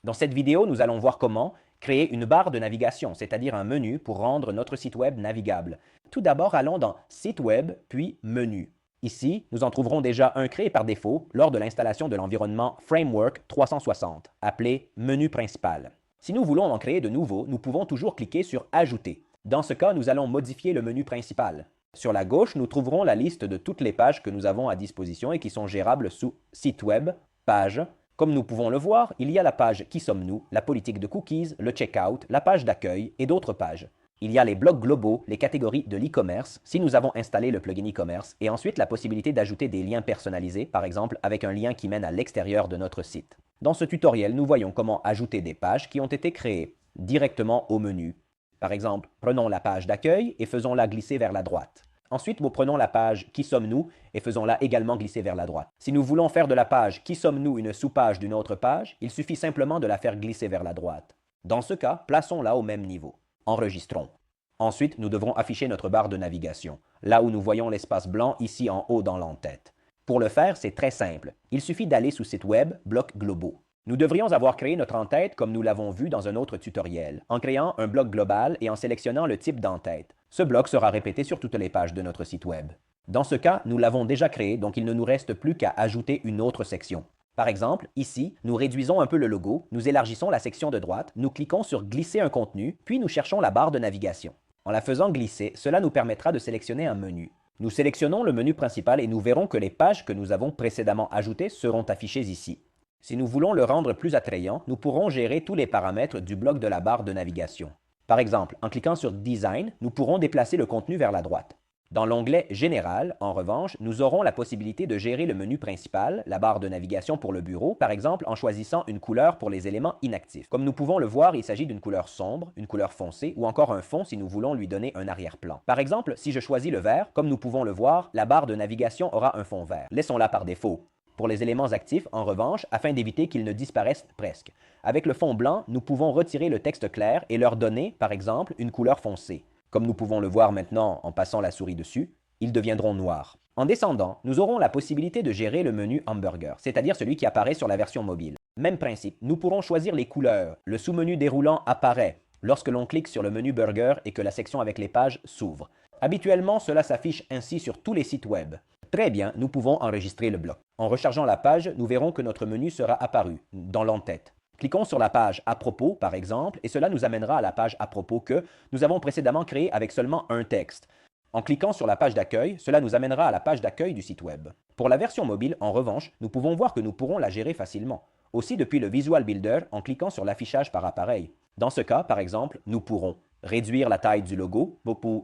Dans cette vidéo, nous allons voir comment créer une barre de navigation, c'est-à-dire un menu pour rendre notre site web navigable. Tout d'abord, allons dans Site web, puis Menu. Ici, nous en trouverons déjà un créé par défaut lors de l'installation de l'environnement Framework 360, appelé Menu principal. Si nous voulons en créer de nouveaux, nous pouvons toujours cliquer sur Ajouter. Dans ce cas, nous allons modifier le menu principal. Sur la gauche, nous trouverons la liste de toutes les pages que nous avons à disposition et qui sont gérables sous Site web, Page. Comme nous pouvons le voir, il y a la page Qui sommes-nous, la politique de cookies, le checkout, la page d'accueil et d'autres pages. Il y a les blocs globaux, les catégories de l'e-commerce, si nous avons installé le plugin e-commerce, et ensuite la possibilité d'ajouter des liens personnalisés, par exemple avec un lien qui mène à l'extérieur de notre site. Dans ce tutoriel, nous voyons comment ajouter des pages qui ont été créées directement au menu. Par exemple, prenons la page d'accueil et faisons-la glisser vers la droite. Ensuite, nous prenons la page Qui sommes-nous et faisons-la également glisser vers la droite. Si nous voulons faire de la page Qui sommes-nous une sous-page d'une autre page, il suffit simplement de la faire glisser vers la droite. Dans ce cas, plaçons-la au même niveau. Enregistrons. Ensuite, nous devrons afficher notre barre de navigation, là où nous voyons l'espace blanc ici en haut dans l'entête. Pour le faire, c'est très simple. Il suffit d'aller sous Site web, blocs globaux. Nous devrions avoir créé notre entête comme nous l'avons vu dans un autre tutoriel, en créant un bloc global et en sélectionnant le type d'entête. Ce bloc sera répété sur toutes les pages de notre site web. Dans ce cas, nous l'avons déjà créé, donc il ne nous reste plus qu'à ajouter une autre section. Par exemple, ici, nous réduisons un peu le logo, nous élargissons la section de droite, nous cliquons sur « Glisser un contenu », puis nous cherchons la barre de navigation. En la faisant glisser, cela nous permettra de sélectionner un menu. Nous sélectionnons le menu principal et nous verrons que les pages que nous avons précédemment ajoutées seront affichées ici. Si nous voulons le rendre plus attrayant, nous pourrons gérer tous les paramètres du bloc de la barre de navigation. Par exemple, en cliquant sur Design, nous pourrons déplacer le contenu vers la droite. Dans l'onglet Général, en revanche, nous aurons la possibilité de gérer le menu principal, la barre de navigation pour le bureau, par exemple en choisissant une couleur pour les éléments inactifs. Comme nous pouvons le voir, il s'agit d'une couleur sombre, une couleur foncée ou encore un fond si nous voulons lui donner un arrière-plan. Par exemple, si je choisis le vert, comme nous pouvons le voir, la barre de navigation aura un fond vert. Laissons-la par défaut. Pour les éléments actifs, en revanche, afin d'éviter qu'ils ne disparaissent presque. Avec le fond blanc, nous pouvons retirer le texte clair et leur donner, par exemple, une couleur foncée. Comme nous pouvons le voir maintenant en passant la souris dessus, ils deviendront noirs. En descendant, nous aurons la possibilité de gérer le menu Hamburger, c'est-à-dire celui qui apparaît sur la version mobile. Même principe, nous pourrons choisir les couleurs. Le sous-menu déroulant apparaît lorsque l'on clique sur le menu Burger et que la section avec les pages s'ouvre. Habituellement, cela s'affiche ainsi sur tous les sites web. Très bien, nous pouvons enregistrer le bloc. En rechargeant la page, nous verrons que notre menu sera apparu dans l'entête. Cliquons sur la page « À propos » par exemple, et cela nous amènera à la page « À propos » que nous avons précédemment créée avec seulement un texte. En cliquant sur la page d'accueil, cela nous amènera à la page d'accueil du site web. Pour la version mobile, en revanche, nous pouvons voir que nous pourrons la gérer facilement. Aussi depuis le Visual Builder en cliquant sur l'affichage par appareil. Dans ce cas, par exemple, nous pourrons réduire la taille du logo,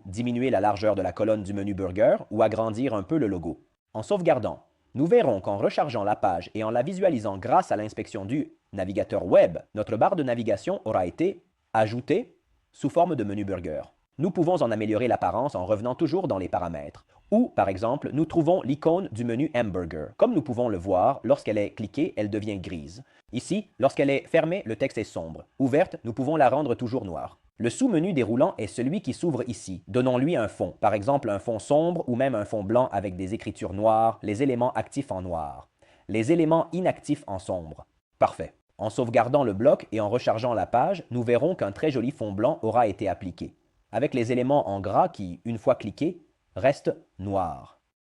diminuer la largeur de la colonne du menu Burger ou agrandir un peu le logo. En sauvegardant, nous verrons qu'en rechargeant la page et en la visualisant grâce à l'inspection du navigateur web, notre barre de navigation aura été ajoutée sous forme de menu Burger. Nous pouvons en améliorer l'apparence en revenant toujours dans les paramètres. Ou, par exemple, nous trouvons l'icône du menu Hamburger. Comme nous pouvons le voir, lorsqu'elle est cliquée, elle devient grise. Ici, lorsqu'elle est fermée, le texte est sombre. Ouverte, nous pouvons la rendre toujours noire. Le sous-menu déroulant est celui qui s'ouvre ici. Donnons-lui un fond, par exemple un fond sombre ou même un fond blanc avec des écritures noires, les éléments actifs en noir, les éléments inactifs en sombre. Parfait. En sauvegardant le bloc et en rechargeant la page, nous verrons qu'un très joli fond blanc aura été appliqué, avec les éléments en gras qui, une fois cliqués, restent noirs.